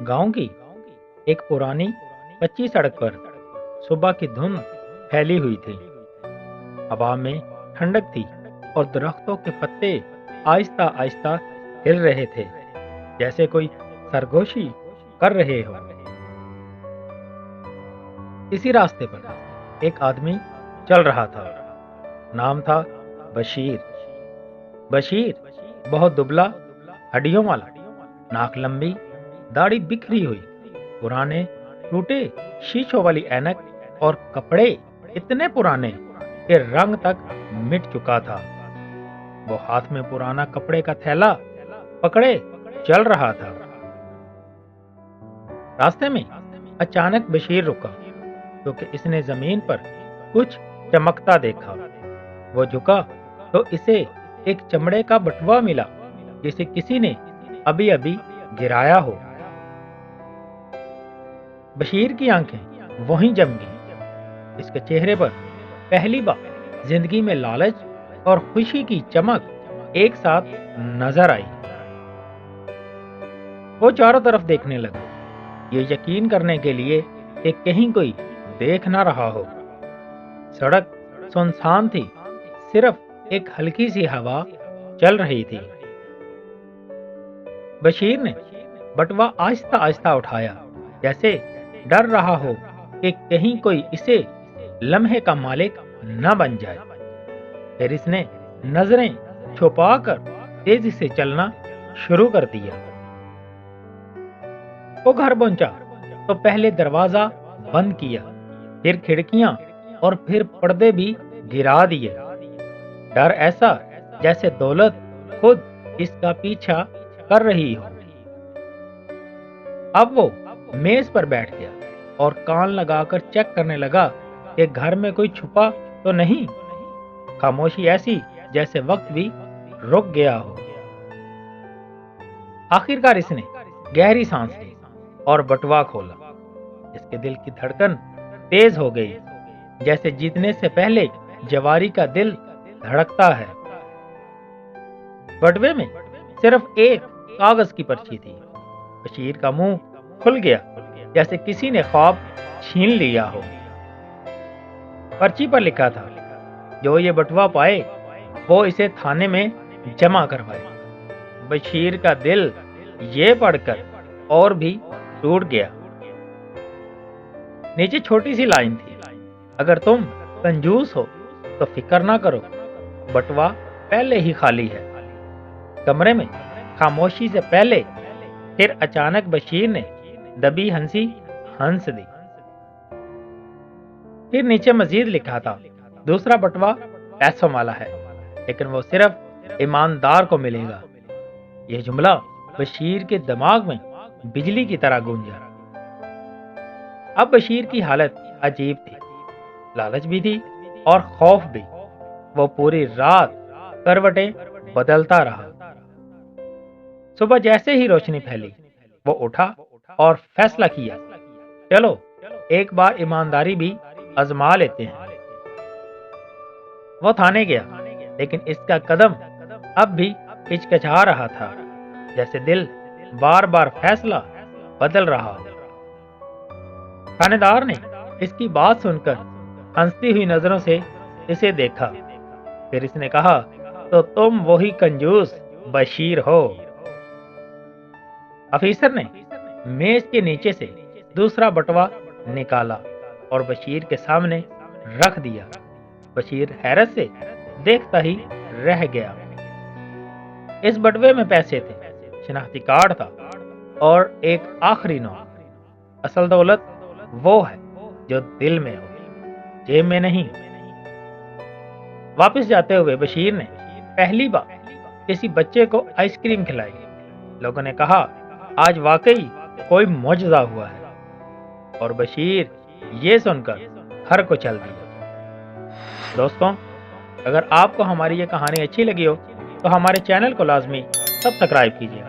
गांव की एक पुरानी कच्ची सड़क पर सुबह की धुंध फैली हुई थी। हवा में ठंडक थी और दरख्तों के पत्ते आहिस्ता आहिस्ता हिल रहे थे, जैसे कोई सरगोशी कर रहे हो। इसी रास्ते पर एक आदमी चल रहा था। नाम था बशीर। बशीर बहुत दुबला, हड्डियों वाला, नाक लंबी, दाढ़ी बिखरी हुई, पुराने टूटे शीशों वाली ऐनक और कपड़े इतने पुराने कि रंग तक मिट चुका था। वो हाथ में पुराना कपड़े का थैला पकड़े चल रहा था। रास्ते में अचानक बशीर रुका क्योंकि इसने जमीन पर कुछ चमकता देखा। वो झुका तो इसे एक चमड़े का बटुआ मिला, जिसे किसी ने अभी अभी गिराया हो। बशीर की आंखें वहीं जम गईं। इसके चेहरे पर पहली बार जिंदगी में लालच और खुशी की चमक एक साथ नजर आई। वो चारों तरफ देखने लगा, ये यकीन करने के लिए कि कहीं कोई देख ना रहा हो। सड़क सुनसान थी, सिर्फ एक हल्की सी हवा चल रही थी। बशीर ने बटुआ आहिस्ता आहिस्ता उठाया, जैसे डर रहा हो कि कहीं कोई इसे लम्हे का मालिक न बन जाए। फिर इसने नजरें छुपाकर तेजी से चलना शुरू कर दिया। वो घर पहुंचा तो पहले दरवाजा बंद किया, फिर खिड़कियां और फिर पर्दे भी गिरा दिए। डर ऐसा जैसे दौलत खुद इसका पीछा कर रही हो। अब वो मेज पर बैठ गया और कान लगाकर चेक करने लगा कि घर में कोई छुपा तो नहीं। खामोशी ऐसी जैसे वक्त भी रुक गया हो। आखिरकार इसने गहरी सांस ली और बटुआ खोला। इसके दिल की धड़कन तेज हो गई, जैसे जीतने से पहले जवारी का दिल धड़कता है। बटुए में सिर्फ एक कागज की पर्ची थी। बशीर का मुंह खुल गया, जैसे किसी ने ख्वाब छीन लिया हो। पर्ची पर लिखा था, जो ये बटुआ पाए वो इसे थाने में जमा करवाए। बशीर का दिल ये पढ़कर और भी टूट गया। नीचे छोटी सी लाइन थी, अगर तुम कंजूस हो तो फिक्र ना करो, बटुआ पहले ही खाली है। कमरे में खामोशी से पहले फिर अचानक बशीर ने दबी हंसी हंस दी। फिर नीचे मजीद लिखा था, दूसरा बटुआ पैसों वाला है, लेकिन वो सिर्फ ईमानदार को मिलेगा। यह जुमला बशीर के दिमाग में बिजली की तरह गूंजा। अब बशीर की हालत अजीब थी, लालच भी थी और खौफ भी। वो पूरी रात करवटें बदलता रहा। सुबह जैसे ही रोशनी फैली, वो उठा और फैसला किया, चलो एक बार ईमानदारी भी आजमा लेते हैं। वो थाने गया, लेकिन इसका कदम अब भी हिचकिचा रहा था, जैसे दिल बार बार फैसला बदल रहा हो। थानेदार ने इसकी बात सुनकर हंसती हुई नजरों से इसे देखा। फिर इसने कहा, तो तुम वही कंजूस बशीर हो। अफीसर ने मेज के नीचे से दूसरा बटुआ निकाला और बशीर के सामने रख दिया। बशीर हैरत से देखता ही रह गया। इस बटुए में पैसे थे, शनाख्ती कार्ड था और एक आखिरी नोट। असल दौलत वो है जो दिल में हो, जेब में नहीं। वापस जाते हुए बशीर ने पहली बार किसी बच्चे को आइसक्रीम खिलाई। लोगों ने कहा, आज वाकई कोई मौजज़ा हुआ है। और बशीर ये सुनकर घर को चल दिया। दोस्तों, अगर आपको हमारी ये कहानी अच्छी लगी हो तो हमारे चैनल को लाजमी सब्सक्राइब कीजिए।